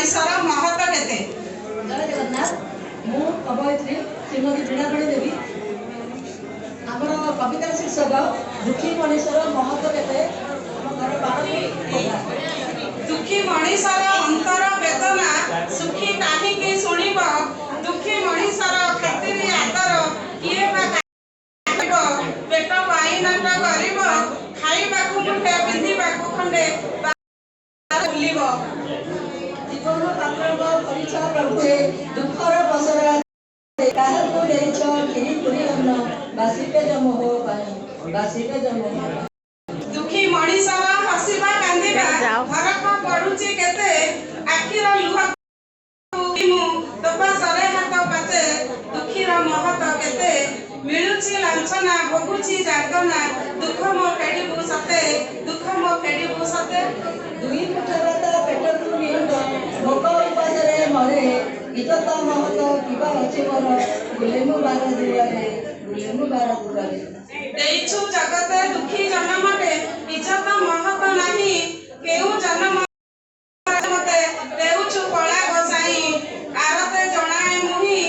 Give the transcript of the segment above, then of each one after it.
मनीषर महत्व केते। जय जगन्नाथ। मु अभिनेत्री श्रीमती वीणामणि देवी। आमर कविता शीर्षक दुखी मनीषर महत्व केते। दुखी मनीषर अंतर वेदना सुखी काहीकि शुणिब। दुखी मनीषर खातिर आदर किए बा पेट पाइनाट गरीब खाइबाकू मुठे पिंधिबाकू खंडे भूलिब। जीवन पात्र परिचय प्रभुए दुखर बसरा काहकु देइछ गिरी पुरी अन्न बासिके जम हो पानी बासिके जम हो। दुखी मनीषर हसिबा कांदिबा फरक पडुची केते आखिर लुह तोपा सरे हाथ पाते दुखीर महत्व केते। मिलुची लांछना भोगुची जातना दुख मो फेडिबु सते दुख मो फेडिबु सते। दुई मुठा भात पेटकु नियंत भोक उपासरे मरे इज्जत महत्व किबा अछि मोर गुलेमु बार दुआरे गुलेमु बार दुआरे। देइछु जगते दुखी जन्मटे इज्जत महत्व नाही केउ जन्म मते देउछु कला गोसाई आरते जणाए मुहि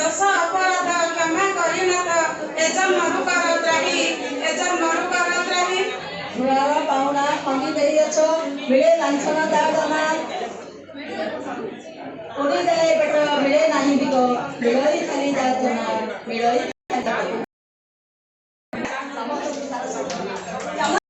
दश अपराध क्षमा करिनाथ एजन मरुकर त्राही एजन मरुकर त्राही। सुरार पाउना खंगी देइछ मिले लांछना दादना ओडी जाए पेट मिले नाही बिको मिलई खाली जातना मिलई